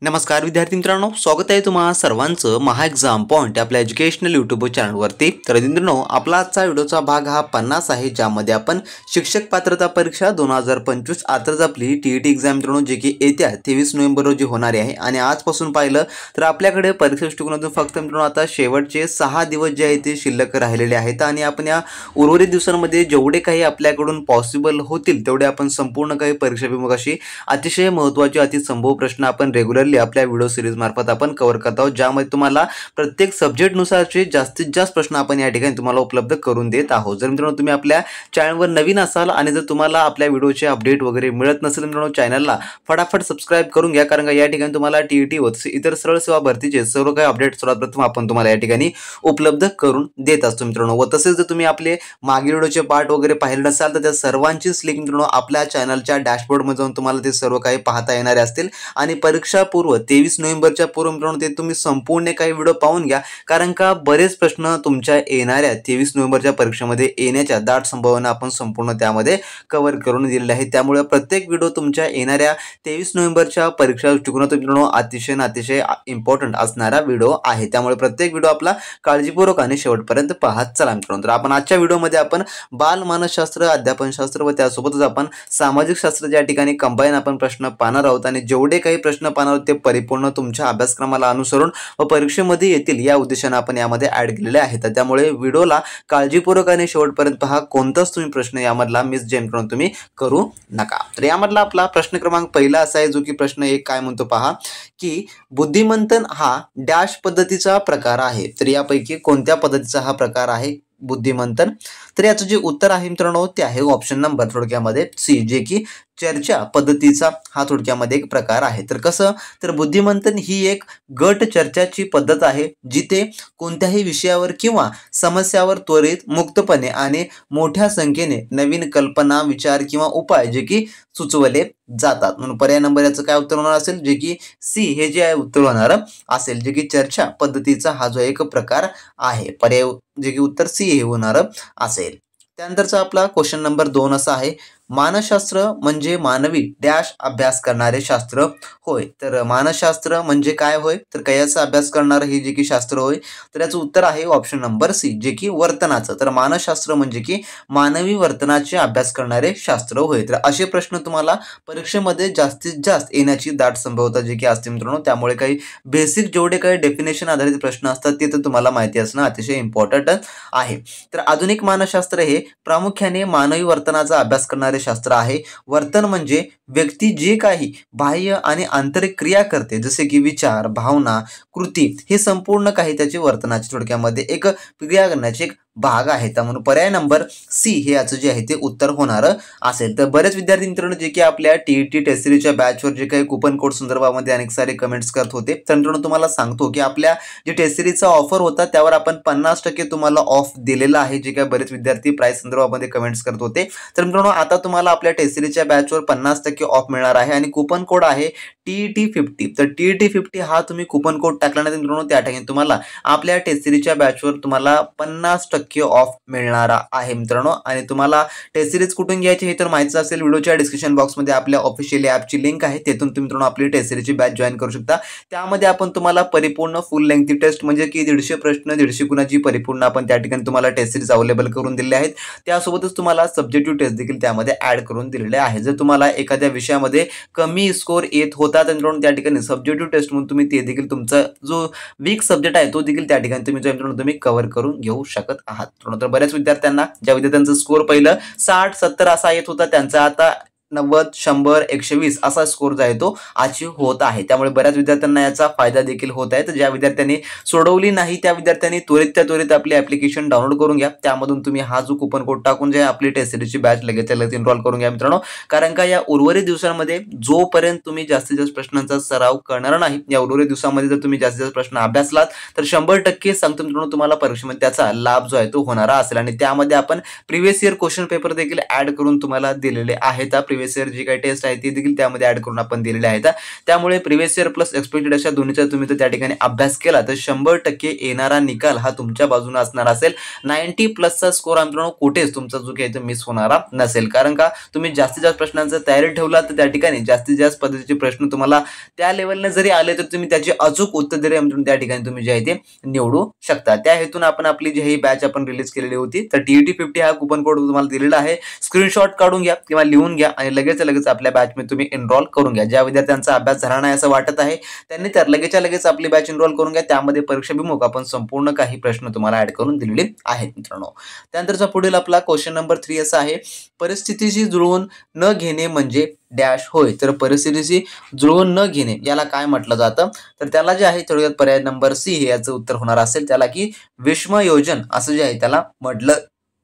नमस्कार विद्यार्थी मित्रांनो, स्वागत आहे तुम्हा सर्वांचं महा एक्झाम पॉइंट आपल्या एज्युकेशनल यूट्यूब चॅनलवरती। तर मित्रांनो, आपला आजचा व्हिडिओचा भाग हा 50 आहे, ज्यामध्ये आपण शिक्षक पात्रता परीक्षा 2025 अर्थात आपली टीईटी एक्झाम मित्रांनो जे की येत्या 23 नोव्हेंबर रोजी होणार आहे। आणि आजपासून पाहिलं तर आपल्याकडे परीक्षा दृष्टिकोनातून फक्त मित्रांनो आता शेवटचे 6 दिवस जे आहेत ते शिल्लक राहिलेले आहेत आणि आपण या उर्वरित दिवसांमध्ये जेवढे काही आपल्याकडून पॉसिबल होतील तेवढे आपण संपूर्ण काही परीक्षाभिमुखाशी अतिशय महत्त्वाचे अतिसंभव प्रश्न आपण रेग्युलर आपल्या व्हिडिओ सिरीज मार्फत आपण कव्हर करत आहोत, ज्यामध्ये तुम्हाला प्रत्येक सब्जेक्ट नुसारचे जास्तीत जास्त प्रश्न आपण या ठिकाणी तुम्हाला उपलब्ध करून देत आहोत। जर मित्रांनो तुम्ही आपल्या चॅनलवर नवीन असाल आणि जर तुम्हाला आपल्या व्हिडिओचे अपडेट वगैरे मिळत नसेल मित्रांनो, चॅनलला फटाफट सबस्क्राइब करून घ्या, कारण का या ठिकाणी तुम्हाला टीईटी व इतर सरळ सेवा भरतीचे सर्व काही अपडेट सर्वात प्रथम आपण तुम्हाला या ठिकाणी उपलब्ध करून देत असतो मित्रांनो। व तसेच जर तुम्ही आपले मागील व्हिडिओचे पार्ट वगैरे पाहिले नसाल तर त्या सर्वांचीच लिंक मित्रांनो आपल्या चॅनलच्या डॅशबोर्डमध्ये जाऊन तुम्हाला ते सर्व काही पाहता येणार असतील। आणि परीक्षा 23 नोव्हेंबरच्या पूर्व मित्रांनो ते तुम्ही संपूर्ण काही व्हिडिओ पाहून घ्या, कारण का बरेच प्रश्न तुमच्या येणाऱ्या 23 नोव्हेंबरच्या परीक्षेमध्ये येण्याच्या दाट संभावना आपण संपूर्ण त्यामध्ये कव्हर करून दिलेले आहे। त्यामुळे प्रत्येक व्हिडिओ तुमच्या येणाऱ्या 23 नोव्हेंबरच्या परीक्षा दृष्टिकोनातून मित्रांनो अतिशय इम्पॉर्टंट असणारा व्हिडिओ आहे। त्यामुळे प्रत्येक व्हिडिओ आपला काळजीपूर्वक आणि शेवटपर्यंत पाहत चला मित्रांनो। तर आपण आजच्या व्हिडिओमध्ये आपण बाल मानसशास्त्र, अध्यापनशास्त्र व त्यासोबतच आपण सामाजिक शास्त्र या ठिकाणी कंबाईन आपण प्रश्न पाहणार आहोत आणि जेवढे काही प्रश्न पाहणार आहोत ते परिपूर्ण तुमच्या अभ्यासक्रमाला अनुसरून व परीक्षेमध्ये येतील या उद्देशाने आपण यामध्ये ऍड केलेले आहेत। त्यामुळे व्हिडिओला काळजीपूर्वक आणि शेवटपर्यंत पहा, कोणताच तुम्ही प्रश्न यामधला मिस करून तुम्ही करू नका। तर यामधला आपला प्रश्न क्रमांक पहिला असा आहे, जो की प्रश्न 1 काय म्हणतो पहा, की बुद्धिमंथन हा डॅश पद्धतीचा प्रकार आहे। तर यापैकी कोणत्या पद्धतीचा हा प्रकार आहे बुद्धिमंथन? तर याचं जे उत्तर आहे मित्रांनो ते आहे ऑप्शन नंबर थोडक्यामध्ये सी, जे की चर्चा पद्धतीचा हा थोडक्यामध्ये एक प्रकार आहे। तर कसं, तर बुद्धिमंथन ही एक गट चर्चाची पद्धत आहे, जिथे कोणत्याही विषयावर किंवा समस्यावर त्वरित, मुक्तपणे आणि मोठ्या संख्येने नवीन कल्पना, विचार किंवा उपाय जे की सुचवले जातात। म्हणून पर्याय नंबर याचं काय उत्तर होणार असेल, जे की सी हे जे आहे उत्तर होणार असेल, जे की चर्चा पद्धतीचा हा जो एक प्रकार आहे। पर्याय जे की उत्तर सी हे होणार असेल। त्यानंतरचा आपला क्वेश्चन नंबर 2 असा आहे, मानसशास्त्र म्हणजे मानवी डॅश अभ्यास करणारे शास्त्र होय। तर मानसशास्त्र म्हणजे काय होय, तर कयाचा अभ्यास करणारे हे जे की शास्त्र होय। तर याचं उत्तर आहे ऑप्शन नंबर सी, जे की वर्तनाचं। तर मानसशास्त्र म्हणजे की मानवी वर्तनाचे अभ्यास करणारे शास्त्र होय। तर असे प्रश्न तुम्हाला परीक्षेमध्ये जास्तीत जास्त येण्याची दाट संभाव्यता जे की असते मित्रांनो। त्यामुळे काही बेसिक जेवढे काही डेफिनेशन आधारित प्रश्न असतात ते तर तुम्हाला माहिती असणं अतिशय इम्पॉर्टंट आहे। तर आधुनिक मानसशास्त्र हे प्रामुख्याने मानवी वर्तनाचा अभ्यास करणारे शास्त्र आहे। वर्तन म्हणजे व्यक्ती जे काही बाह्य आणि आंतरिक क्रिया करते, जसे की विचार, भावना, कृती, हे संपूर्ण काही त्याचे वर्तनाचे थोडक्यामध्ये एक क्रिया करण्याचे एक भाग आहे। त्यामुळे पर्याय नंबर सी हे याचं जे आहे ते उत्तर होणार असेल। तर बरेच विद्यार्थी मित्रांनो जे की आपल्या टीईटी टेस्ट सिरीजच्या बॅचवर जे काही कुपन कोड संदर्भामध्ये अनेक सारे कमेंट्स करत होते, तर मित्रांनो तुम्हाला सांगतो की आपल्या जे टेस्ट सिरीजचा ऑफर होता त्यावर आपण 50% तुम्हाला ऑफ दिलेला आहे, जे काही बरेच विद्यार्थी प्राइस संदर्भामध्ये कमेंट्स करत होते। तर मित्रांनो आता तुम्हाला आपल्या टेस्ट सिरीजच्या बॅचवर 50% ऑफ मिळणार आहे आणि कुपन कोड आहे TET50। तर TET50 हा तुम्ही कुपन कोड टाकल्यानंतर मित्रांनो त्या ठिकाणी तुम्हाला आपल्या टेस्ट सिरीजच्या बॅचवर तुम्हाला 50% ऑफ मिळणार आहे मित्रांनो। आणि तुम्हाला टेस्ट सिरीज कुठून घ्यायची हे तर माहितीच असेल, व्हिडिओच्या डिस्क्रिप्शन बॉक्समध्ये आपल्या ऑफिशियल ॲपची लिंक आहे, तेथून तुम्ही मित्रांनो आपली टेस्ट सिरीजची बॅच जॉईन करू शकता। त्यामध्ये आपण तुम्हाला परिपूर्ण फुल लेंथी टेस्ट म्हणजे की 150 प्रश्न 150 गुणाची परिपूर्ण आपण त्या ठिकाणी तुम्हाला टेस्ट सिरीज अवेलेबल करून दिलेले आहेत। त्यासोबतच तुम्हाला सब्जेक्टिव्ह टेस्ट देखील त्यामध्ये ऍड करून दिलेले आहे। जर तुम्हाला एखाद्या विषयामध्ये कमी स्कोर येत होता तर मित्रांनो त्या ठिकाणी सब्जेक्टिव्ह टेस्ट म्हणून तुम्ही ते देखील तुमचा जो वीक सब्जेक्ट आहे तो देखील त्या ठिकाणी तुम्ही कव्हर करून घेऊ शकत आहात। तर बऱ्याच विद्यार्थ्यांना, ज्या विद्यार्थ्यांचा स्कोर पहिलं 60-70 असा येत होता, त्यांचा आता 90, 100, 120 असा स्कोर जो आहे तो अचीव होत आहे। त्यामुळे बऱ्याच विद्यार्थ्यांना याचा फायदा देखील होत आहे। तर ज्या विद्यार्थ्यांनी सोडवली नाही त्या विद्यार्थ्यांनी त्वरित आपली ऍप्लिकेशन डाउनलोड करून घ्या। त्यामधून तुम्ही हा जो कुपन कोड टाकून जे आपली टेस्ट सिरीजची बॅच लगेच एनरोल करून घ्या मित्रांनो। कारण का या उर्वरित दिवसांमध्ये जोपर्यंत तुम्ही जास्तीत जास्त प्रश्नांचा सराव करणार नाही, या उर्वरित दिवसामध्ये जर तुम्ही जास्तीत जास्त प्रश्न अभ्यासलात तर 100% सांगतो मित्रांनो तुम्हाला परीक्षेमध्ये त्याचा लाभ जो आहे तो होणारा असेल। आणि त्यामध्ये आपण प्रिव्हियस इयर क्वेश्चन पेपर देखील ऍड करून तुम्हाला दिलेले आहेत। प्रिव्हियस इयर जी काही टेस्ट आहे ती देखील त्यामध्ये ऍड करून आपण दिलेले आहेत. त्यामुळे प्रिव्हियस इयर प्लस एक्सपेक्टेड अशा दोन्हीचा तुम्ही तर त्या ठिकाणी अभ्यास केला तर 100% येणारा निकाल हा तुमच्या बाजूने असणार असेल. 90+ स्कोर मित्रांनो कुठेच तुमचा जो काही मिस होणारा नसेल. कारण का तुम्ही जास्तीत जास्त प्रश्नांचा तयारी ठेवला तर त्या ठिकाणी जास्तीत जास्त पद्धतीचे प्रश्न तुम्हाला त्या लेवलने जरी आले तर तुम्ही त्याची अचूक उत्तरे त्या ठिकाणी तुम्ही जे आहे ते निवडू शकता. त्या हेतून आपण आपली जी ही बॅच आपण रिलीज केलेली होती. तर TET50 हा कुपन कोड तुम्हाला दिलेला आहे. स्क्रीनशॉट काढून घ्या किंवा लिहून घ्या आणि लगेच आपल्या बॅचमध्ये तुम्ही एनरोल करून घ्या. ज्या विद्यार्थ्यांचा अभ्यास झाला नाही असं वाटत आहे त्यांनी तर लगेच आपली बॅच एनरोल करून घ्या. त्यामध्ये परीक्षाभिमुख आपण संपूर्ण काही प्रश्न तुम्हाला ऍड करून दिलेले आहेत मित्रांनो. त्यानंतरचा पुढील आपला क्वेश्चन नंबर 3 असा आहे, परिस्थितीशी जुळवून न घेणे म्हणजे डॅश होय. तर परिस्थितीशी जुळवून न घेणे याला काय म्हटलं जातं तर त्याला जे आहे थोडक्यात पर्याय नंबर सी हे याचं उत्तर होणार असेल. त्याला की विषमयोजन असं जे आहे त्याला म्हटलं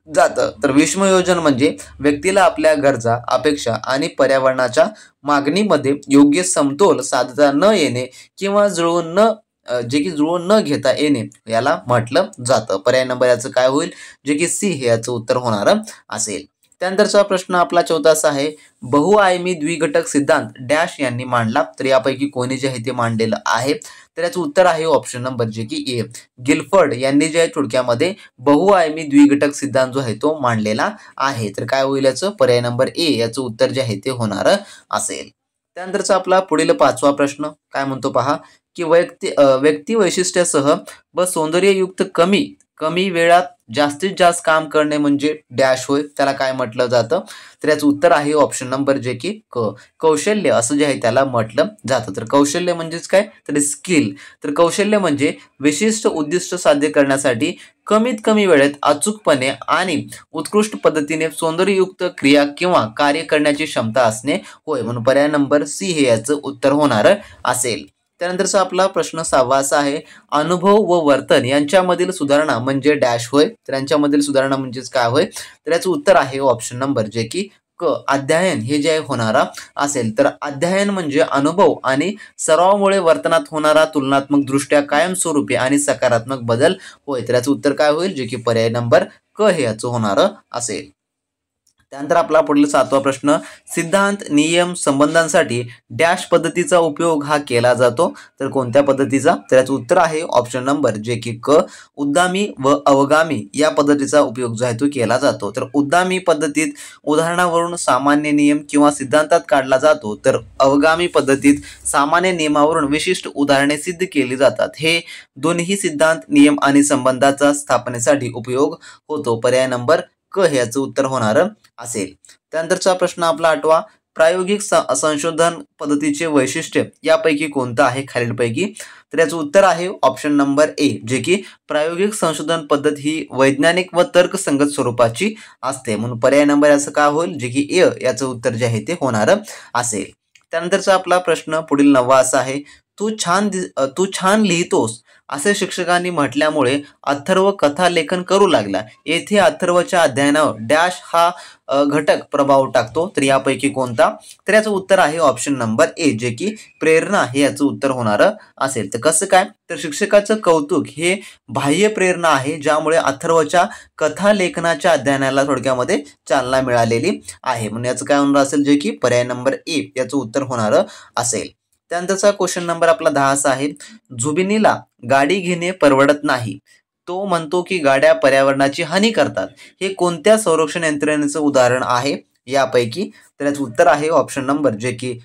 जातं. तर विषमयोजन म्हणजे व्यक्तीला आपल्या गरजा, अपेक्षा आणि पर्यावरणाच्या मागणीमध्ये योग्य समतोल साधता न येणे किंवा जुळवून न घेता येणे याला म्हटलं जातं. पर्याय नंबर याचं काय होईल जे की सी हे याचं उत्तर होणार असेल. त्यानंतरचा प्रश्न आपला 14 असा आहे, बहुआयामी द्विघटक सिद्धांत डॅश यांनी मांडला. तर यापैकी कोणी जे आहे ते मांडलेलं आहे तर याचं उत्तर आहे ऑप्शन नंबर जे की ए, गिलफर्ड यांनी जे आहे थोडक्यामध्ये बहुआयामी द्विघटक सिद्धांत जो आहे तो मांडलेला आहे. तर काय होईल याचं पर्याय नंबर ए याचं उत्तर जे आहे ते होणार असेल. त्यानंतरचा आपला पुढील 5वा प्रश्न काय म्हणतो पहा, की व्यक्ती वैशिष्ट्यासह व सौंदर्ययुक्त कमी वेळात जास्तीत जास्त काम करणे म्हणजे डॅश होय. त्याला काय म्हटलं जातं तर याचं उत्तर आहे ऑप्शन नंबर जे की कौशल्य असं जे आहे त्याला म्हटलं जातं. तर कौशल्य म्हणजेच काय तर स्किल. तर कौशल्य म्हणजे विशिष्ट उद्दिष्ट साध्य करण्यासाठी कमीत कमी वेळेत अचूकपणे आणि उत्कृष्ट पद्धतीने सौंदर्ययुक्त क्रिया किंवा कार्य करण्याची क्षमता असणे होय. म्हणून पर्याय नंबर सी हे याचं उत्तर होणार असेल. त्यानंतरचा आपला प्रश्न 6वा असा आहे, अनुभव व वर्तन यांच्यामधील सुधारणा म्हणजे डॅश होय. तर यांच्यामधील सुधारणा म्हणजेच काय होय तर याचं उत्तर आहे ऑप्शन नंबर जे की अध्ययन हे जे होणारा असेल. तर अध्ययन म्हणजे अनुभव आणि सरावामुळे वर्तनात होणारा तुलनात्मक दृष्ट्या कायमस्वरूपी आणि सकारात्मक बदल होय. तर याचं उत्तर काय होईल जे की पर्याय नंबर क हे याचं होणार असेल. त्यानंतर आपला पुढील 7वा प्रश्न, सिद्धांत, नियम, संबंधांसाठी डॅश पद्धतीचा उपयोग हा केला जातो. तर कोणत्या पद्धतीचा तर याचं उत्तर आहे ऑप्शन नंबर जे की क, उद्दामी व अवगामी या पद्धतीचा उपयोग जो आहे तो केला जातो. तर उद्दामी पद्धतीत उदाहरणावरून सामान्य नियम किंवा सिद्धांतात काढला जातो. तर अवगामी पद्धतीत सामान्य नियमावरून विशिष्ट उदाहरणे सिद्ध केली जातात. हे दोन्ही सिद्धांत, नियम आणि संबंधाचा स्थापनेसाठी उपयोग होतो. पर्याय नंबर क हे याचं उत्तर होणार असेल. त्यानंतरचा प्रश्न आपला 8वा, प्रायोगिक संशोधन पद्धतीचे वैशिष्ट्य यापैकी कोणतं आहे खालीलपैकी. तर याचं उत्तर आहे ऑप्शन नंबर ए जे की प्रायोगिक संशोधन पद्धत ही वैज्ञानिक व तर्कसंगत स्वरूपाची असते. म्हणून पर्याय नंबर याचं काय होईल जे की ए याचं उत्तर जे आहे ते होणार असेल. त्यानंतरचा आपला प्रश्न पुढील 9वा असा आहे, तू छान लिहितोस असे शिक्षकांनी म्हटल्यामुळे अथर्व कथा लेखन करू लागला. येथे अथर्वच्या अध्ययनावर डॅश हा घटक प्रभाव टाकतो. तर यापैकी कोणता तर याचं उत्तर आहे ऑप्शन नंबर ए जे की प्रेरणा हे याचं उत्तर होणार असेल. तर कसं काय तर शिक्षकाचं कौतुक हे बाह्य प्रेरणा आहे ज्यामुळे अथर्वच्या कथा लेखनाच्या अध्ययनाला थोडक्यामध्ये चालना मिळालेली आहे. म्हणून याचं काय होणार असेल जे की पर्याय नंबर ए याचं उत्तर होणार असेल. त्यानंतरचा क्वेश्चन नंबर आपला 10 असा आहे, जुबिनीला गाडी घेणे परवडत नाही. तो म्हणतो की गाड्या पर्यावरणाची हानी करतात. हे कोणत्या संरक्षण यंत्रणेचं उदाहरण आहे यापैकी तर याचं उत्तर आहे ऑप्शन नंबर जे की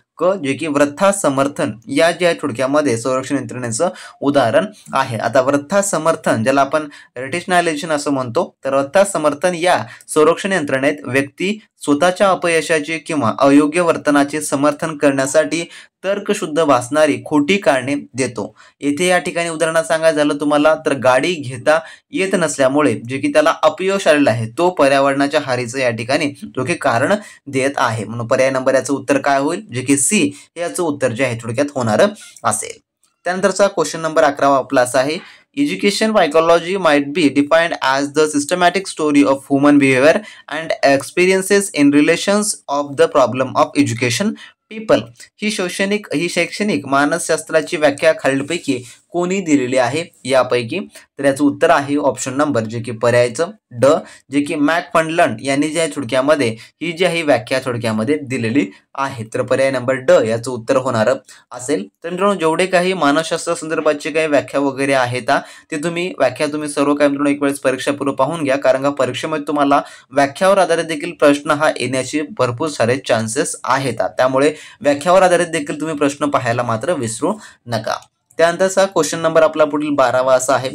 वृद्धा समर्थन या जे आहे थोडक्यामध्ये संरक्षण यंत्रणेचं उदाहरण आहे. आता वृद्धा समर्थन ज्याला आपण रेटिशनलायझेशन असं म्हणतो तर वृद्धा समर्थन या संरक्षण यंत्रणेत व्यक्ती स्वतःच्या अपयशाचे किंवा अयोग्य वर्तनाचे समर्थन करण्यासाठी तर्कशुद्ध भासणारी खोटी कारणे देतो. येथे या ठिकाणी उदाहरणात सांगायचं झालं तुम्हाला तर गाडी घेता येत नसल्यामुळे जे की त्याला अपयश आलेलं आहे तो पर्यावरणाच्या हानीचं या ठिकाणी जो की कारण देत आहे. म्हणून पर्याय नंबर याचं उत्तर काय होईल जे की सी हे याचं उत्तर जे आहे थोडक्यात होणार असेल. त्यानंतरचा क्वेश्चन नंबर 11 आपला असा आहे, education psychology might be defined as the systematic story of human behaviour and experiences in relations of the problem of education people. ही शैक्षणिक मानसशास्त्राची व्याख्या खालीलपैकी कोणी दिलेली आहे यापैकी? तर याचं उत्तर आहे ऑप्शन नंबर जे की पर्यायचं ड, जे की मॅकफर्लंड यांनी जे आहे थोडक्यामध्ये ही जी आहे व्याख्या थोडक्यामध्ये दिलेली आहे. तर पर्याय नंबर ड याचं उत्तर होणार असेल. तर मित्रांनो जेवढे काही मानसशास्त्र संदर्भाचे काही व्याख्या वगैरे आहेत ते तुम्ही सर्व काही मित्रांनो एक वेळेस परीक्षापूर्व पाहून घ्या, कारण का परीक्षेमध्ये तुम्हाला व्याख्यावर आधारित देखील प्रश्न हा येण्याचे भरपूर सारे चान्सेस आहेत. त्यामुळे व्याख्यावर आधारित देखील तुम्ही प्रश्न पाहायला मात्र विसरू नका. त्यानंतरचा क्वेश्चन नंबर आपला पुढील 12वा असा आहे.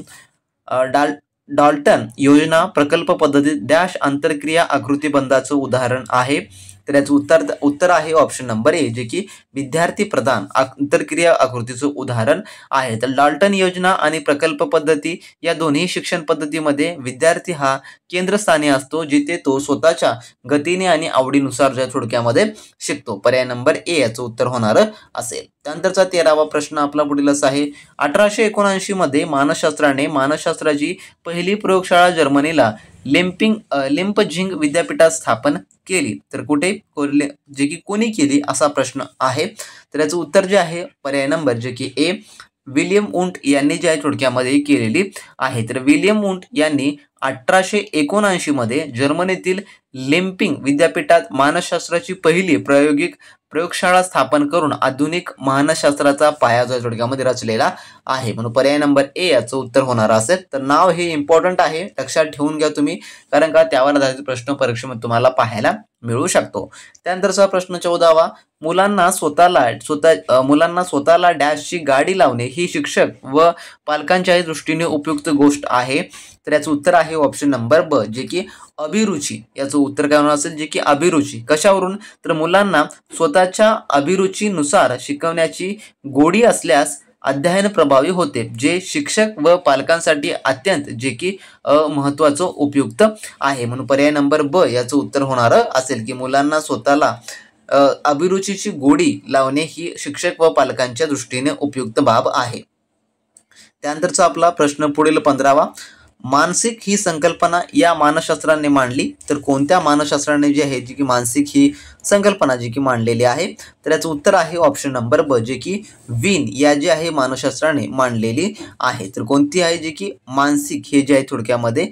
डाल्टन योजना प्रकल्प पद्धतीत डॅश आंतरक्रिया आकृतीबंधाचं उदाहरण आहे? तर याचं उत्तर आहे ऑप्शन नंबर ए, जे की विद्यार्थी प्रधान आंतरक्रिया आकृतीचं उदाहरण आहे. तर डाल्टन योजना आणि प्रकल्प पद्धती या दोन्ही शिक्षण पद्धतीमध्ये विद्यार्थी हा केंद्रस्थानी असतो, जिथे तो स्वतःच्या गतीने आणि आवडीनुसार ज्या थोडक्यामध्ये शिकतो. पर्याय नंबर ए याचं उत्तर होणार असेल. त्यानंतरचा 13वा प्रश्न आपला पुढील असा आहे. 1879 मध्ये मानसशास्त्राची पहिली प्रयोगशाळा जर्मनीला लिंपझिंग विद्यापीठात स्थापन केली. तर कुठे जे की कोणी केली असा प्रश्न आहे. तर याचं उत्तर जे आहे पर्याय नंबर जे की ए, विलियम वुंट यांनी जे आहे थोडक्यामध्ये केलेली आहे. तर विलियम वुंट यांनी 1879 मध्ये जर्मनीतील लिंपिंग विद्यापीठात मानसशास्त्राची पहिली प्रयोगशाळा स्थापन करून आधुनिक मानसशास्त्राचा पाया जो थोडक्यामध्ये रचलेला आहे. म्हणून पर्याय नंबर ए याचं उत्तर होणार असेल. तर नाव हे इम्पॉर्टंट आहे, लक्षात ठेवून घ्या तुम्ही, कारण का त्यावर आधारित प्रश्न परीक्षेमध्ये तुम्हाला पाहायला मिळू शकतो. त्यानंतरचा प्रश्न 14वा. मुलांना स्वतःला डॅशची गाडी लावणे ही शिक्षक व पालकांच्याही दृष्टीने उपयुक्त गोष्ट आहे. तर याचं उत्तर आहे ऑप्शन नंबर ब, जे की अभिरुची. याचं उत्तर काय होणार असेल? जे की अभिरुची. कशावरून? तर मुलांना स्वतःच्या अभिरुचीनुसार शिकवण्याची गोडी असल्यास अध्ययन प्रभावी होते, जे शिक्षक व पालकांसाठी अत्यंत जे की महत्त्वाचं उपयुक्त आहे. म्हणून पर्याय नंबर ब याचं उत्तर होणार असेल की मुलांना स्वतःला अभिरुचीची गोडी लावणे ही शिक्षक व पालकांच्या दृष्टीने उपयुक्त बाब आहे. त्यानंतरचा आपला प्रश्न पुढील 15वा. मानसिक ही संकल्पना या मानसशास्त्राने मांडली. तर कोणत्या मानसशास्त्राने जी आहे जी की मानसिक ही संकल्पना जी की मांडलेली आहे? तर याचं उत्तर आहे ऑप्शन नंबर ब, जे की विन या जे आहे मानसशास्त्राने मांडलेली आहे. तर कोणती आहे? जे की मानसिक हे जे आहे थोडक्यामध्ये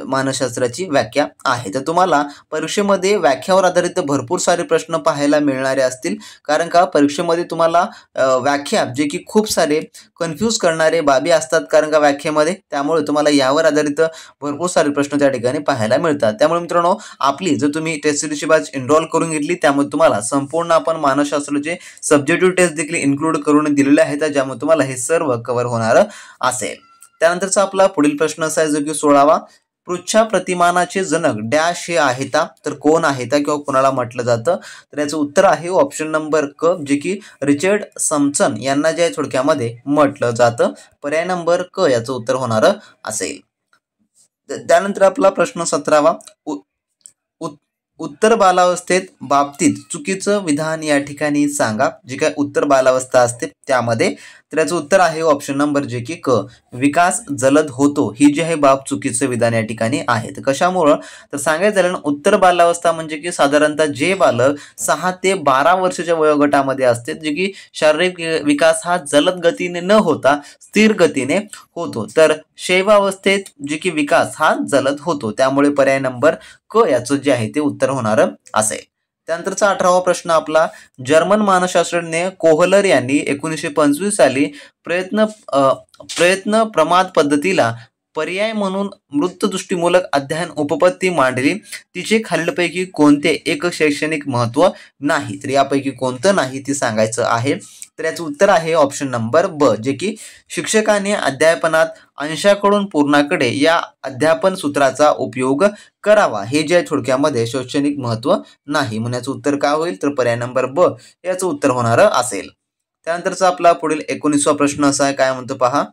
मानसशास्त्राची व्याख्या आहे. तर तुम्हाला परीक्षेमध्ये व्याख्यावर आधारित भरपूर सारे प्रश्न पाहायला मिळणारे असतील, कारण का परीक्षेमध्ये तुम्हाला व्याख्या जे की खूप सारे कन्फ्यूज करणारे बाबी असतात, कारण का व्याख्येमध्ये, त्यामुळे तुम्हाला यावर आधारित भरपूर सारे प्रश्न त्या ठिकाणी पाहायला मिळतात. त्यामुळे मित्रांनो आपली जर तुम्ही टेस्ट सिरीजची बॅच एनरोल करून घेतली, त्यामुळे तुम्हाला संपूर्ण आपण मानसशास्त्राचे सब्जेक्टिव्ह टेस्ट देखील इन्क्लूड करून दिलेले आहेत, ज्यामुळे तुम्हाला हे सर्व कव्हर होणार असेल. त्यानंतरचा आपला पुढील प्रश्न असा आहे जो की 16वा. पृच्छा प्रतिमानाचे जनक डॅश हे आहेत, तर कोण आहेत किंवा कोणाला म्हटलं जातं? तर याचं उत्तर आहे ऑप्शन नंबर क, जे की रिचर्ड समसन यांना जे आहे थोडक्यामध्ये म्हटलं जातं. पर्याय नंबर क याचं उत्तर होणार असेल. त्यानंतर आपला प्रश्न 17वा. उत्तर बालावस्थेत बाबतीत चुकीचं विधान या ठिकाणी सांगा. जे काय उत्तर बालावस्था असते त्यामध्ये, तर याचं उत्तर आहे ऑप्शन नंबर जे की क, विकास जलद होतो ही जी आहे बाब चुकीचं विधान या ठिकाणी आहे. तर कशामुळं? तर सांगायचं झालं उत्तर बालावस्था म्हणजे की साधारणतः जे बालक 6 ते 12 वर्षाच्या वयोगटामध्ये असते, जे की शारीरिक विकास हा जलद गतीने न होता स्थिर गतीने होतो, तर शैवावस्थेत जे की विकास हा जलद होतो. त्यामुळे पर्याय नंबर क याचं जे आहे ते उत्तर होणार असेल. त्यानंतरचा 18वा प्रश्न आपला. जर्मन मानसशास्त्रज्ञ कोहलर यांनी 1925 साली प्रयत्न प्रमाद पद्धतीला पर्याय म्हणून मृतदृष्टीमूलक अध्ययन उपपत्ती मांडली. तिचे खालीलपैकी कोणते एक शैक्षणिक महत्त्व नाही? तर यापैकी कोणतं नाही ते सांगायचं आहे. तर याचं उत्तर आहे ऑप्शन नंबर ब, जे की शिक्षकाने अध्यापनात अंशाकडून पूर्णाकडे या अध्यापन सूत्राचा उपयोग करावा हे जे थोडक्यामध्ये शैक्षणिक महत्त्व नाही. म्हणून याचं उत्तर काय होईल? तर पर्याय नंबर ब याचं उत्तर होणार असेल. त्यानंतरचा आपला पुढील 19वा प्रश्न असा आहे, काय म्हणतो पहा.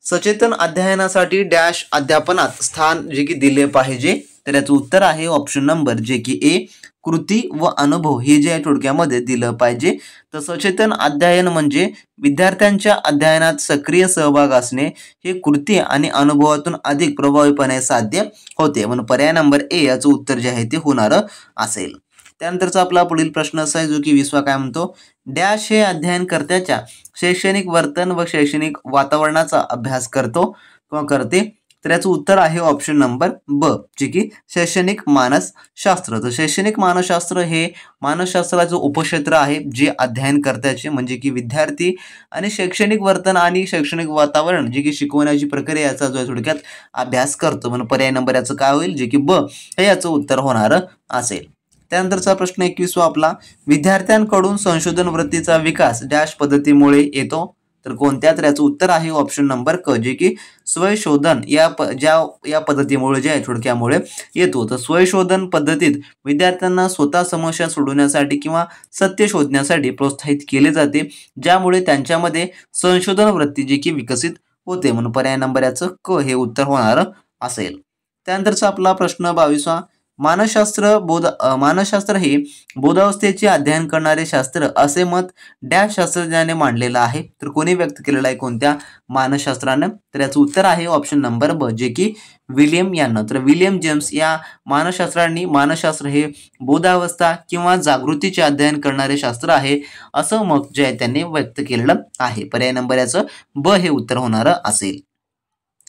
सचेतन अध्ययनासाठी डॅश अध्यापनात स्थान जे की दिले पाहिजे? तर याचं उत्तर आहे ऑप्शन नंबर जे की ए, कृती व अनुभव हे जे आहे थोडक्यामध्ये दिलं पाहिजे. तर सचेतन अध्ययन म्हणजे विद्यार्थ्यांच्या अध्ययनात सक्रिय सहभाग असणे, हे कृती आणि अनुभवातून अधिक प्रभावीपणे साध्य होते. म्हणून पर्याय नंबर ए याचं उत्तर जे आहे ते होणार असेल. त्यानंतरचा आपला पुढील प्रश्न असा आहे जो की 20वा, काय म्हणतो. डॅश हे अध्ययनकर्त्याच्या शैक्षणिक वर्तन व शैक्षणिक वातावरणाचा अभ्यास करतो किंवा करते, तर याचं उत्तर आहे ऑप्शन नंबर ब, जे की शैक्षणिक मानसशास्त्र. तर शैक्षणिक मानसशास्त्र हे मानसशास्त्राचं उपक्षेत्र आहे जे अध्ययनकर्त्याचे म्हणजे की विद्यार्थी आणि शैक्षणिक वर्तन आणि शैक्षणिक वातावरण जे की शिकवण्याची प्रक्रिया याचा जो थोडक्यात अभ्यास करतो. म्हणून पर्याय नंबर याचं काय होईल, जे की ब हे याचं उत्तर होणार असेल. त्यानंतरचा प्रश्न 21वा आपला, विद्यार्थ्यांकडून संशोधन वृत्तीचा विकास डॅश पद्धतीमुळे येतो, तर कोणत्या, तर याचं उत्तर आहे ऑप्शन नंबर क, जे की स्वयंशोधन या पद्धतीमुळे जे आहे थोडक्यामुळे येतो. तर स्वयंशोधन पद्धतीत विद्यार्थ्यांना स्वतः समस्या सोडवण्यासाठी किंवा सत्य शोधण्यासाठी प्रोत्साहित केले जाते, ज्यामुळे त्यांच्यामध्ये संशोधन वृत्ती जी की विकसित होते. म्हणून पर्याय नंबर याचं क हे उत्तर होणार असेल. त्यानंतरचा आपला प्रश्न 22वा, मानसशास्त्र हे बोधावस्थेचे अध्ययन करणारे शास्त्र असे मत डॅश शास्त्रज्ञाने मांडलेलं आहे, तर कोणी व्यक्त केलेलं आहे, कोणत्या मानसशास्त्रानं, तर याचं उत्तर आहे ऑप्शन नंबर ब, जे की विलियम यांना. तर विलियम जेम्स या मानसशास्त्रांनी मानसशास्त्र हे बोधावस्था किंवा जागृतीचे अध्ययन करणारे शास्त्र आहे असं मत जे आहे त्यांनी व्यक्त केलेलं आहे. पर्याय नंबर याचं ब हे उत्तर होणार असेल.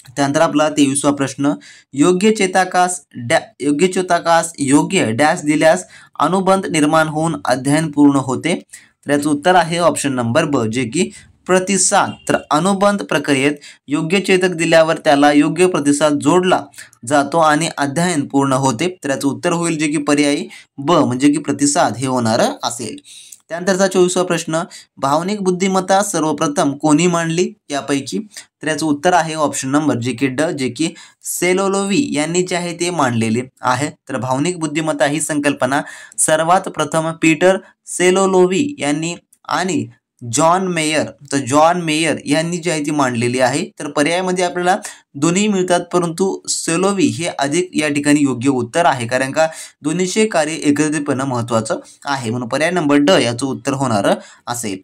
त्यानंतर आपला 23वा प्रश्न, योग्य चेताकास योग्य डॅश दिल्यास अनुबंध निर्माण होऊन अध्ययन पूर्ण होते, तर याचं उत्तर आहे ऑप्शन नंबर ब, जे की प्रतिसाद. तर अनुबंध प्रक्रियेत योग्य चेतक दिल्यावर त्याला योग्य प्रतिसाद जोडला जातो आणि अध्ययन पूर्ण होते, तर याचं उत्तर होईल जे की पर्यायी ब म्हणजे की प्रतिसाद हे होणार असेल. त्यानंतरचा 24वा प्रश्न, भावनिक बुद्धिमत्ता सर्वप्रथम कोणी मांडली यापैकी, तर याचं उत्तर आहे ऑप्शन नंबर जे की ड, जे की सेलोलोव्ही यांनी जे आहे ते मांडलेले आहे. तर भावनिक बुद्धिमत्ता ही संकल्पना सर्वात प्रथम पीटर सेलोलोव्ही यांनी आणि जॉन मेयर यांनी जी आहे ती मांडलेली आहे. तर पर्यायामध्ये आपल्याला दोन्ही मिळतात, परंतु सेलोव्ही हे अधिक या ठिकाणी योग्य उत्तर आहे, कारण का दोन्हीचे कार्य एकत्रितपणे महत्त्वाचं आहे. म्हणून पर्याय नंबर ड याचं उत्तर होणार असेल.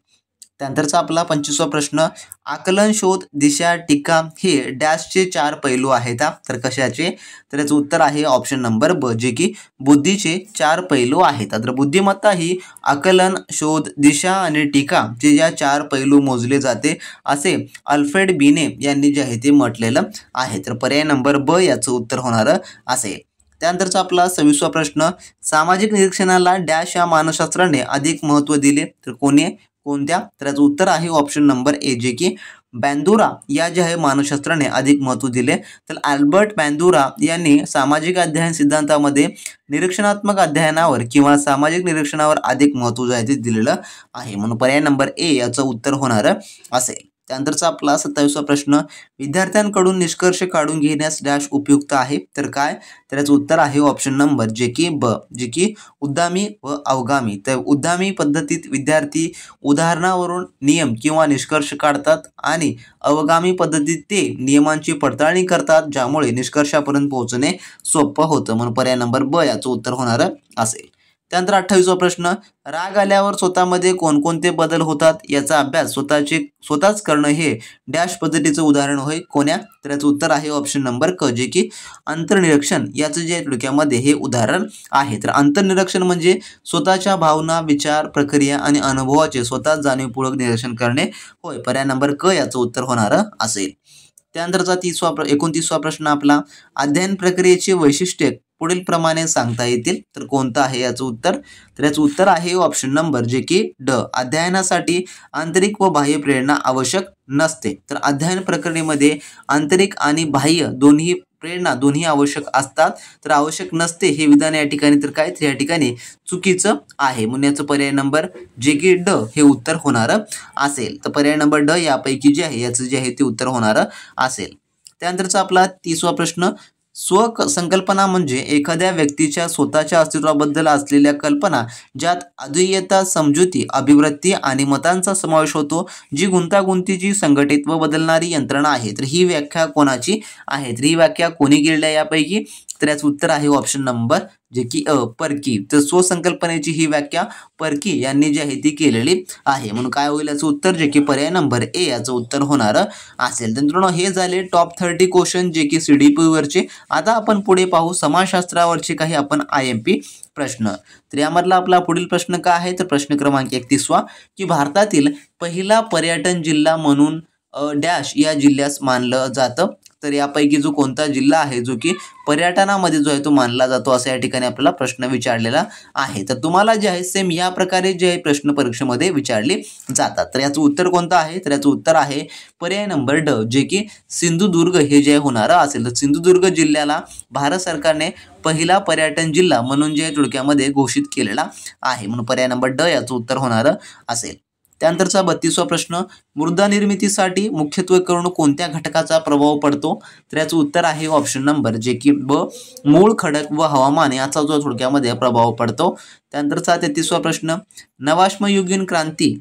त्यानंतरचा आपला 25वा प्रश्न, आकलन, शोध, दिशा, टीका हे डॅशचे 4 पैलू आहेत, तर कशाचे, तर याचं उत्तर आहे ऑप्शन नंबर ब, जे की बुद्धीचे 4 पैलू आहेत. तर बुद्धिमत्ता ही आकलन, शोध, दिशा आणि टीका जे या 4 पैलू मोजले जाते असे अल्फ्रेड बिने यांनी जे आहे ते म्हटलेलं आहे. तर पर्याय नंबर ब याचं उत्तर होणार असेल. त्यानंतरचा आपला 26वा प्रश्न, सामाजिक निरीक्षणाला डॅश या मानसशास्त्राने अधिक महत्त्व दिले, तर कोणत्या, तर याचं उत्तर आहे ऑप्शन नंबर ए, जे की बँदुरा या जे आहे मानसशास्त्राने अधिक महत्त्व दिले. तर अल्बर्ट बँदुरा यांनी सामाजिक अध्ययन सिद्धांतामध्ये निरीक्षणात्मक अध्ययनावर किंवा सामाजिक निरीक्षणावर अधिक महत्त्व जे आहे ते दिलेलं आहे. म्हणून पर्याय नंबर ए याचं उत्तर होणार असेल. त्यानंतरचा आपला 27वा प्रश्न, विद्यार्थ्यांकडून निष्कर्ष काढून घेण्यास डॅश उपयुक्त आहे, तर काय, तर याचं उत्तर आहे ऑप्शन नंबर जे की ब, जे की उद्दामी व अवगामी. तर उद्दामी पद्धतीत विद्यार्थी उदाहरणावरून नियम किंवा निष्कर्ष काढतात आणि अवगामी पद्धतीत ते नियमांची पडताळणी करतात, ज्यामुळे निष्कर्षापर्यंत पोहोचणे सोपं होतं. म्हणून पर्याय नंबर ब याचं उत्तर होणार असेल. त्यानंतर 28वा प्रश्न, राग आल्यावर स्वतःमध्ये कोणकोणते बदल होतात याचा अभ्यास स्वतःच करणं हे डॅश पद्धतीचं उदाहरण होय, कोण्या, तर याचं उत्तर आहे ऑप्शन नंबर क, जे की अंतर्निरीक्षण याचं जे थोडक्यामध्ये हे उदाहरण आहे. तर अंतर्निरीक्षण म्हणजे स्वतःच्या भावना, विचार, प्रक्रिया आणि अनुभवाचे स्वतःच जाणीवपूर्वक निरीक्षण करणे होय. पर्याय नंबर क याचं उत्तर होणार असेल. त्यानंतरचा 29वा प्रश्न आपला, अध्ययन प्रक्रियेची वैशिष्ट्ये पुढील प्रमाणे सांगता येतील, तर कोणतं आहे याचं उत्तर, तर याचं उत्तर आहे ऑप्शन नंबर जे की ड, अध्ययनासाठी आंतरिक व बाह्य प्रेरणा आवश्यक नसते. तर अध्ययन प्रक्रियेमध्ये आंतरिक आणि बाह्य दोन्ही आवश्यक असतात, तर आवश्यक नसते हे विधान या ठिकाणी तर काय, तर या ठिकाणी चुकीचं आहे. म्हणून याचं पर्याय नंबर जे की ड हे उत्तर होणार असेल. तर पर्याय नंबर ड यापैकी जे आहे याचं जे आहे ते उत्तर होणार असेल. त्यानंतरचा आपला 30वा प्रश्न, स्वसंकल्पना म्हणजे एखाद्या व्यक्तीच्या स्वतःच्या अस्तित्वाबद्दल असलेल्या कल्पना ज्यात अद्वितीयता, समजुती, अभिव्यक्ती आणि मतांचा समावेश होतो, जी गुंतागुंतीची, संघटित व बदलणारी यंत्रणा आहे. तर ही व्याख्या कोणाची आहे, तर ही व्याख्या कोणी केलेली आहे यापैकी, तर याचं उत्तर आहे ऑप्शन नंबर जे की परकी. तर स्वसंकल्पनेची ही व्याख्या परकी यांनी जी आहे ती केलेली आहे. म्हणून काय होईल याचं उत्तर जे की पर्याय नंबर ए याचं उत्तर होणार असेल. तर मित्रांनो हे झाले टॉप 30 क्वेश्चन जे की CDP वरचे. आता आपण पुढे पाहू समाजशास्त्रावरचे काही आपण IMP प्रश्न. तर यामधला आपला पुढील प्रश्न काय आहे तर प्रश्न क्रमांक 31 की भारतातील पहिला पर्यटन जिल्हा म्हणून डॅश या जिल्ह्यास मानलं जातं. तर यापैकी जो कोणता जिल्हा आहे जो की पर्यटनामध्ये जो आहे तो मानला जातो असं या ठिकाणी आपल्याला प्रश्न विचारलेला आहे. तर तुम्हाला जे आहे सेम या प्रकारे जे आहे प्रश्न परीक्षेमध्ये विचारले जातात. तर याचं उत्तर कोणतं आहे तर याचं उत्तर आहे पर्याय नंबर ड जे की सिंधुदुर्ग हे जे होणार असेल. तर सिंधुदुर्ग जिल्ह्याला भारत सरकारने पहिला पर्यटन जिल्हा म्हणून जे थोडक्यामध्ये घोषित केलेला आहे. म्हणून पर्याय नंबर ड याचं उत्तर होणार असेल. त्यानंतरचा 32वा प्रश्न मृदा निर्मितीसाठी मुख्यत्वे करून कोणत्या घटकाचा प्रभाव पडतो. तर याचं उत्तर आहे ऑप्शन नंबर जे की ब मूळ खडक व हवामान याचा जो थोडक्यामध्ये प्रभाव पडतो. त्यानंतरचा 33वा प्रश्न नवाश्मयुगीन क्रांती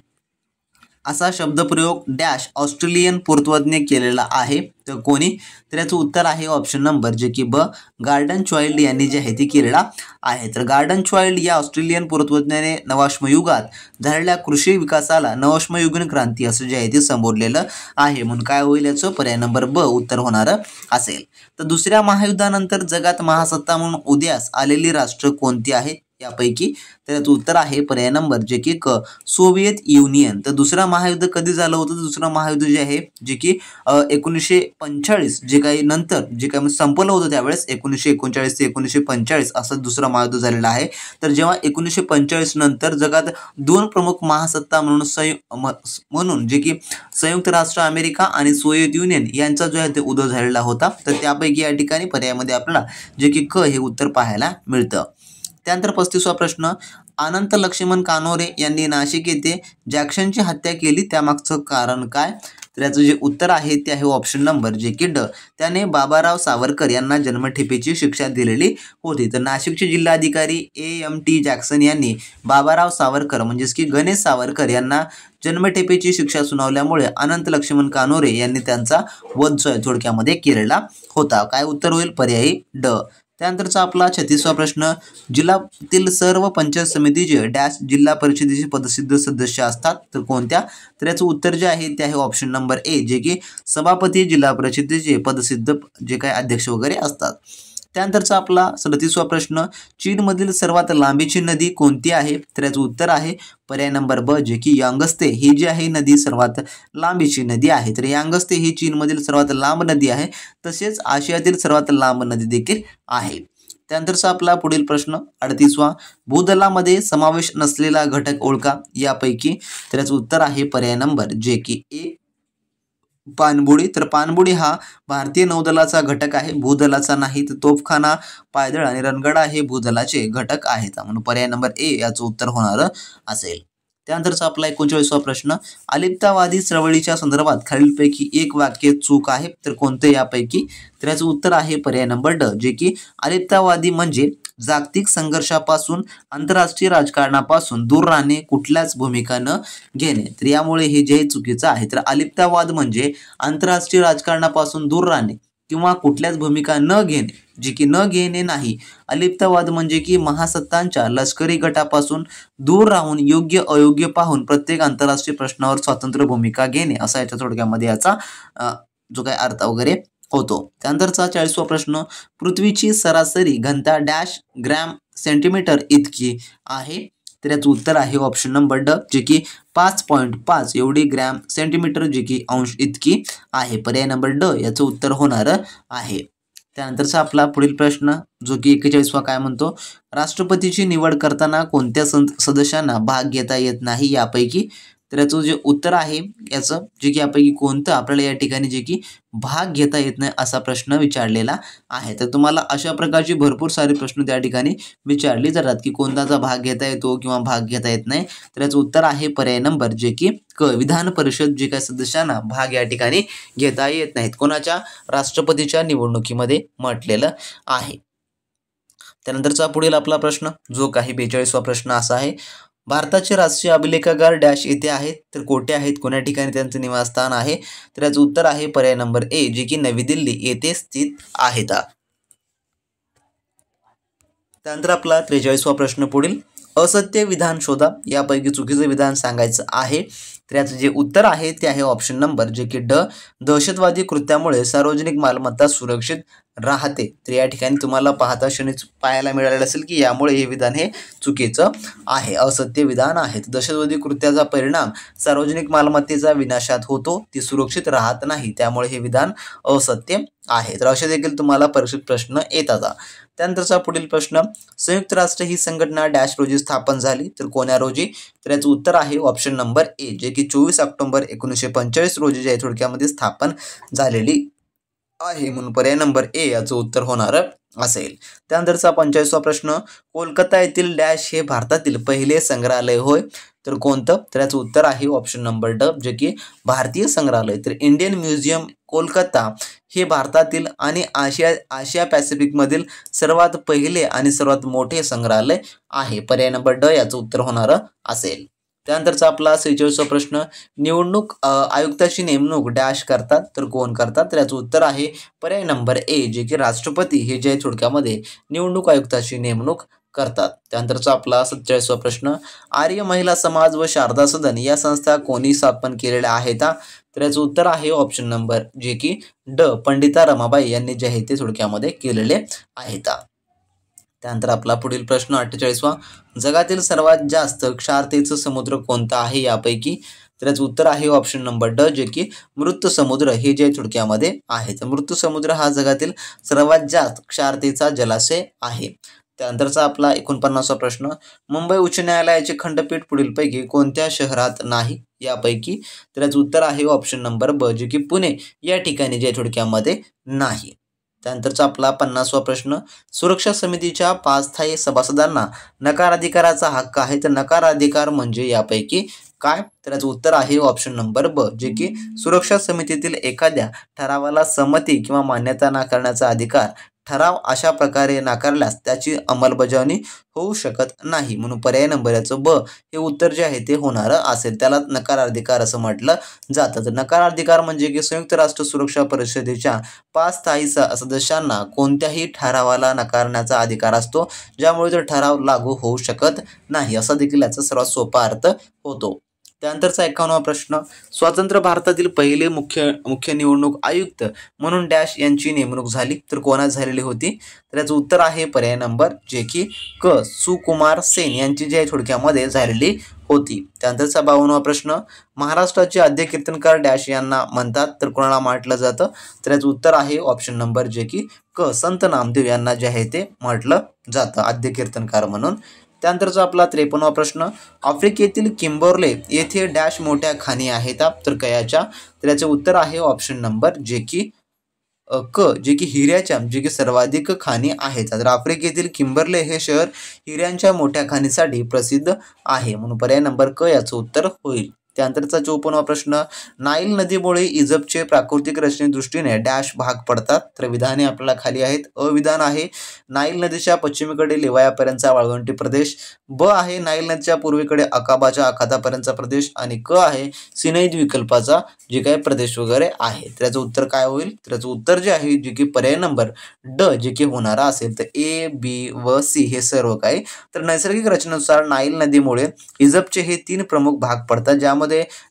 असा शब्दप्रयोग डॅश ऑस्ट्रेलियन पुरातत्वज्ञ केलेला आहे. तर कोणी तर याचं उत्तर आहे ऑप्शन नंबर जे की ब गार्डन चाइल्ड यांनी जे आहे ते केलेला आहे. तर गार्डन चाइल्ड या ऑस्ट्रेलियन पुरातत्वज्ञाने नवाश्मयुगात झालेल्या कृषी विकासाला नवाश्मयुगीन क्रांती असं जे आहे ते संबोधलेलं आहे. म्हणून काय होईल याचं पर्याय नंबर ब उत्तर होणार असेल. तर दुसऱ्या महायुद्धानंतर जगात महासत्ता म्हणून उदयास आलेली राष्ट्र कोणती आहेत यापैकी तर याचं उत्तर आहे पर्याय नंबर जे की क सोव्हिएत युनियन. तर दुसरं महायुद्ध कधी झालं होतं तर दुसरं महायुद्ध जे आहे जे की 1945 जे काही नंतर जे काही संपलं होतं त्यावेळेस 1939 ते 1945 असं दुसरं महायुद्ध झालेलं आहे. तर जेव्हा 1945 नंतर जगात दोन प्रमुख महासत्ता म्हणून जे की संयुक्त राष्ट्र अमेरिका आणि सोव्हिएत युनियन यांचा जो आहे ते उदय झालेला होता. तर त्यापैकी या ठिकाणी पर्यायामध्ये आपल्याला जे की क हे उत्तर पाहायला मिळतं. त्यानंतर 35वा प्रश्न अनंत लक्ष्मण कानोरे यांनी नाशिक येथे जॅक्सनची हत्या केली त्यामागचं कारण काय. तर याचं जे उत्तर आहे ते आहे ऑप्शन नंबर जे की ड त्याने बाबाराव सावरकर यांना जन्मठेपेची शिक्षा दिलेली होती. तर नाशिकचे जिल्हाधिकारी AMT जॅक्सन यांनी बाबाराव सावरकर म्हणजेच की गणेश सावरकर यांना जन्मठेपेची शिक्षा सुनावल्यामुळे अनंत लक्ष्मण कानोरे यांनी त्यांचा वध थोडक्यामध्ये केलेला होता. काय उत्तर होईल पर्यायी ड. त्यानंतरचा आपला 36वा प्रश्न जिल्ह्यातील सर्व पंचायत समितीचे डॅश जिल्हा परिषदेचे पदसिद्ध सदस्य असतात. तर कोणत्या तर याचं उत्तर जे आहे ते आहे ऑप्शन नंबर ए जे की सभापती जिल्हा परिषदेचे पदसिद्ध जे काही अध्यक्ष वगैरे असतात. त्यानंतरचा आपला 37वा प्रश्न चीनमधील सर्वात लांबीची नदी कोणती आहे तर याचं उत्तर आहे पर्याय नंबर ब जे की यांगस्ते ही जी आहे नदी सर्वात लांबीची नदी आहे. तर यांगस्ते ही चीनमधील सर्वात लांब नदी आहे तसेच आशियातील सर्वात लांब नदी देखील आहे. त्यानंतरचा आपला पुढील प्रश्न 38वा भूदलामध्ये समावेश नसलेला घटक ओळखा यापैकी तर याचं उत्तर आहे पर्याय नंबर जे की ए पाणबुडी. तर पाणबुडी हा भारतीय नौदलाचा घटक आहे भूदलाचा नाही. तर तोफखाना पायदळ आणि रणगाडा हे भूदलाचे घटक आहेत. म्हणून पर्याय नंबर ए याचं उत्तर होणार असेल. त्यानंतरचा आपला 39वा प्रश्न अलिप्तवादी चळवळीच्या संदर्भात खालीलपैकी एक वाक्य चूक आहे. तर कोणतं यापैकी तर याचं उत्तर आहे पर्याय नंबर ड जे की अलिप्तवादी म्हणजे जागतिक संघर्षापासून आंतरराष्ट्रीय राजकारणापासून दूर राहणे कुठल्याच भूमिका न घेणे. तर यामुळे हे जे चुकीचं आहे. तर अलिप्तवाद म्हणजे आंतरराष्ट्रीय राजकारणापासून दूर राहणे किंवा कुठल्याच भूमिका न घेणे जे की न घेणे नाही. अलिप्तवाद म्हणजे की महासत्तांच्या लष्करी गटापासून दूर राहून योग्य अयोग्य पाहून प्रत्येक आंतरराष्ट्रीय प्रश्नावर स्वतंत्र भूमिका घेणे असा याच्या थोडक्यामध्ये याचा जो काही अर्थ वगैरे होतो. त्यानंतरचा 40वा प्रश्न पृथ्वीची सरासरी घनता डॅश ग्रॅम सेंटीमीटर इतकी आहे. तर याचं उत्तर आहे ऑप्शन नंबर ड जे की 5.5 एवढी ग्रॅम सेंटीमीटर जे की अंश इतकी आहे. पर्याय नंबर ड याचं उत्तर होणार आहे. त्यानंतरचा आपला पुढील प्रश्न जो की 41वा काय म्हणतो राष्ट्रपतीची निवड करताना कोणत्या सदस्यांना भाग घेता येत नाही यापैकी तर याचं जे उत्तर आहे याचं जे की यापैकी कोणतं आपल्याला या ठिकाणी जे की भाग घेता येत नाही असा प्रश्न विचारलेला आहे. तर तुम्हाला अशा प्रकारचे भरपूर सारे प्रश्न त्या ठिकाणी विचारले जातात की कोणताचा भाग घेता येतो किंवा भाग घेता येत नाही. तर याचं उत्तर आहे पर्याय नंबर जे की क विधान परिषद जे काही सदस्यांना भाग या ठिकाणी घेता येत नाहीत कोणाच्या राष्ट्रपतीच्या निवडणुकीमध्ये म्हटलेलं आहे. त्यानंतरचा पुढील आपला प्रश्न जो काही 42वा प्रश्न असा आहे भारताचे राष्ट्रीय अभिलेखागार डॅश येथे आहेत. तर कोठे आहेत कोण्या ठिकाणी त्यांचं निवासस्थान आहे. तर याचं उत्तर आहे पर्याय नंबर ए जे की नवी दिल्ली येथे स्थित आहेत. त्यानंतर आपला 43वा प्रश्न पुढील असत्य विधान शोधा, यापैकी चुकीचं विधान सांगायचं आहे. तर याचं जे उत्तर आहे ते आहे ऑप्शन नंबर जे की ड, दहशतवादी कृत्यामुळे सार्वजनिक मालमत्ता सुरक्षित राहते. तर या ठिकाणी तुम्हाला पाहता क्षणीच पाहायला मिळालेलं असेल की यामुळे हे विधान हे चुकीचं आहे, असत्य विधान आहे. दहशतवादी कृत्याचा परिणाम सार्वजनिक मालमत्तेचा विनाशात होतो, ती सुरक्षित राहत नाही, त्यामुळे हे विधान असत्य आहे. तर असे देखील तुम्हाला परीक्षेत प्रश्न येतात. त्यानंतरचा पुढील प्रश्न संयुक्त राष्ट्र ही संघटना डॅश रोजी स्थापन झाली, तर कोण्या रोजी? तर याचं उत्तर आहे ऑप्शन नंबर ए जे की 24 ऑक्टोबर 1945 रोजी जे थोडक्यामध्ये स्थापन झालेली आहे, म्हणून पर्याय नंबर ए याचं उत्तर होणार असेल. त्यानंतरचा 45वा प्रश्न कोलकाता येथील डॅश हे भारतातील पहिले संग्रहालय होय, तर कोणतं? तर याचं उत्तर आहे ऑप्शन नंबर ड जे की भारतीय संग्रहालय. तर इंडियन म्युझियम कोलकाता हे भारतातील आणि आशिया पॅसिफिकमधील सर्वात पहिले आणि सर्वात मोठे संग्रहालय आहे. पर्याय नंबर ड याचं उत्तर होणार असेल. त्यानंतरचा आपला 46वा प्रश्न निवडणूक आयुक्ताची नेमणूक डॅश करतात, तर कोण करतात? तर याचं उत्तर आहे पर्याय नंबर ए जे की राष्ट्रपती हे जे थोडक्यामध्ये निवडणूक आयुक्ताची नेमणूक करतात. त्यानंतरचा आपला 47वा प्रश्न आर्य महिला समाज व शारदा सदन या संस्था कोणी स्थापन केलेल्या आहेत? तर याचं उत्तर आहे ऑप्शन नंबर जे की ड, पंडिता रमाबाई यांनी जे आहे ते थोडक्यामध्ये केलेले आहेत. त्यानंतर आपला पुढील प्रश्न 48वा जगातील सर्वात जास्त क्षारतेचं समुद्र कोणता आहे यापैकी? तर याचं उत्तर आहे ऑप्शन नंबर ड जे की मृत समुद्र हे जे थोडक्यामध्ये आहे. तर मृत समुद्र हा जगातील सर्वात जास्त क्षारतेचा जलाशय आहे. त्यानंतरचा आपला 49वा प्रश्न मुंबई उच्च न्यायालयाचे खंडपीठ पुढीलपैकी कोणत्या शहरात नाही यापैकी? तर याचं उत्तर आहे ऑप्शन नंबर ब जे की पुणे या ठिकाणी जे थोडक्यामध्ये नाही. त्यानंतरचा आपला 50वा प्रश्न सुरक्षा समितीच्या 5 स्थायी सभासदांना नकार अधिकाराचा हक्क आहे, तर नकार अधिकार म्हणजे यापैकी काय? तर याचं उत्तर आहे ऑप्शन नंबर ब जे की सुरक्षा समितीतील एखाद्या ठरावाला संमती किंवा मान्यता नाकारण्याचा अधिकार. ठराव अशा प्रकारे नाकारल्यास त्याची अंमलबजावणी होऊ शकत नाही, म्हणून पर्याय नंबर याचं ब हे उत्तर जे आहे ते होणार असेल, त्याला नकार अधिकार असं म्हटलं जातं. तर नकार अधिकार म्हणजे की संयुक्त राष्ट्र सुरक्षा परिषदेच्या 5 स्थायी सदस्यांना कोणत्याही ठरावाला नकारण्याचा अधिकार असतो, ज्यामुळे तो ठराव लागू होऊ शकत नाही, असा देखील याचा सर्वात सोपा अर्थ होतो. त्यानंतरचा 51वा प्रश्न स्वतंत्र भारतातील पहिले मुख्य निवडणूक आयुक्त म्हणून डॅश यांची नेमणूक झाली, तर कोणात झालेली होती? तर याचं उत्तर आहे पर्याय नंबर जे की क, सुकुमार सेन यांची जी आहे थोडक्यामध्ये झालेली होती. त्यानंतरचा 52वा प्रश्न महाराष्ट्राचे आद्य कीर्तनकार डॅश यांना म्हणतात, तर कोणाला म्हटलं जातं? तर याचं उत्तर आहे ऑप्शन नंबर जे की क, संत नामदेव यांना जे आहे ते म्हटलं जातं आद्य कीर्तनकार म्हणून. त्यानंतरचा आपला 53वा प्रश्न आफ्रिकेतील किंबर्ले येथे डॅश मोठ्या खाणी आहेत, तर कयाच्या? तर याचे उत्तर आहे ऑप्शन नंबर जे की क जे की हिऱ्याच्या जे की सर्वाधिक खाणी आहेत. तर आफ्रिकेतील किंबर्ले हे शहर हिऱ्यांच्या मोठ्या खाणीसाठी प्रसिद्ध आहे, म्हणून पर्याय नंबर क याचं उत्तर होईल. त्यानंतरचा 54वा प्रश्न नाईल नदीमुळे इजिप्तचे प्राकृतिक रचने दृष्टीने डॅश भाग पडतात, तर विधाने आपल्याला खाली आहेत. अविधान आहे नाईल नदीच्या पश्चिमेकडे लिवायापर्यंतचा वाळवंटी प्रदेश, ब आहे नाईल नदीच्या पूर्वेकडे अकाबाच्या आखातापर्यंतचा प्रदेश, आणि क आहे सिनाई द्वीपकल्पाचा जे काही प्रदेश वगैरे आहे. तर याचं उत्तर काय होईल? तर याचं उत्तर जे आहे जे की पर्याय नंबर ड जे की होणारा असेल, तर ए, बी व सी हे सर्व काही. तर नैसर्गिक रचनेनुसार नाईल नदीमुळे इजिप्तचे हे 3 प्रमुख भाग पडतात, ज्यामध्ये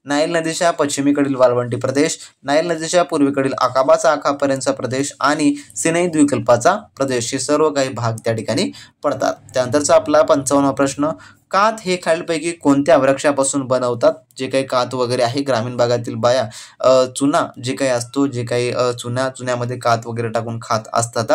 नाईल नदीच्या पश्चिमेकडील वाळवंटी प्रदेश, नाईल नदीच्या पूर्वेकडील अकाबाचा आखापर्यंतचा प्रदेश आणि सिनाई द्वीपकल्पाचा प्रदेश हे सर्व काही भाग त्या ठिकाणी पडतात. त्यानंतरचा आपला 55वा प्रश्न काथ हे खालीलपैकी कोणत्या वृक्षापासून बनवतात? जे काही काथ वगैरे आहे ग्रामीण भागातील बाया चुना जे काही असतो, जे काही चुन्यामध्ये काथ वगैरे टाकून खात असतात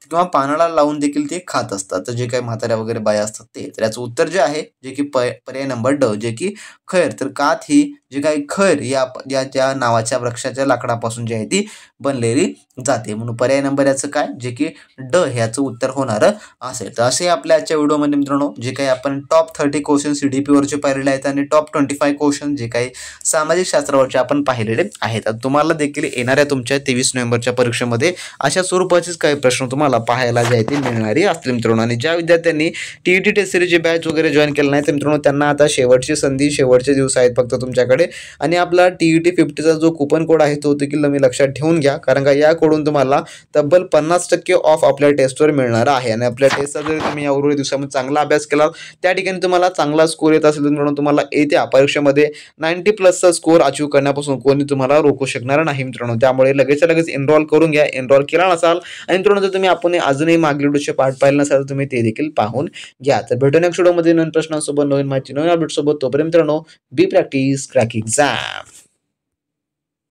किंवा पानाला लावून देखील ते खात असतात, तर जे काही म्हाताऱ्या वगैरे बाया असतात ते. तर याचं उत्तर जे आहे जे की पर्याय नंबर ड जे की खैर. तर काथ ही जे काही खैर या ज्या नावाच्या वृक्षाच्या लाकडापासून जी आहे ती बनलेली जाते, म्हणून पर्याय नंबर याचं काय जे की ड ह्याचं उत्तर होणार असेल. तर असे आपल्या आजच्या व्हिडिओमध्ये मित्रांनो जे काही आपण टॉप 30 क्वेश्चन CDP वरचे पाहिलेले आहेत आणि टॉप 25 क्वेश्चन जे काही सामाजिक शास्त्रावरचे आपण पाहिलेले आहेत. तुम्हाला देखील येणाऱ्या तुमच्या 23 नोव्हेंबरच्या परीक्षेमध्ये अशा स्वरूपाचेच काही प्रश्न तुम्हाला पाहायला जे आहे ते मिळणारी असतील मित्रांनो. आणि ज्या विद्यार्थ्यांनी TET टेस्ट सिरीजची बॅच वगैरे जॉईन केलं नाही तर मित्रांनो त्यांना आता शेवटची संधी, शेवट शेवटचे दिवस आहेत फक्त तुमच्याकडे. आणि आपला TET 50चा जो कुपन कोड आहे तो देखील तुम्ही लक्षात ठेवून घ्या, कारण का या कोडून तुम्हाला तब्बल 50% ऑफ आपल्या टेस्टवर मिळणार आहे. आणि आपल्या टेस्टचा जर तुम्ही या उर्वरित दिवसामध्ये चांगला अभ्यास केला, त्या ठिकाणी तुम्हाला चांगला स्कोर येत असेल म्हणून तुम्हाला येत्या परीक्षेमध्ये 90+ स्कोर अचीव करण्यापासून कोणी तुम्हाला रोखू शकणार नाही मित्रांनो. त्यामुळे लगेचच्या लगेच एनरोल करून घ्या, एनरोल केला नसाल. आणि मित्रांनो जर तुम्ही आपण अजूनही मागील व्हिडिओचे पार्ट पाहिले नसाल तर तुम्ही ते देखील पाहून घ्या. तर भेटू नेक्स्ट व्हिडिओमध्ये नवीन प्रश्नांसोबत, नवीन माहिती, नवीन अपडेट सोबत. तोपर्यंत मित्रांनो, बी प्रॅक्टिस क्रॅक एक्झाम.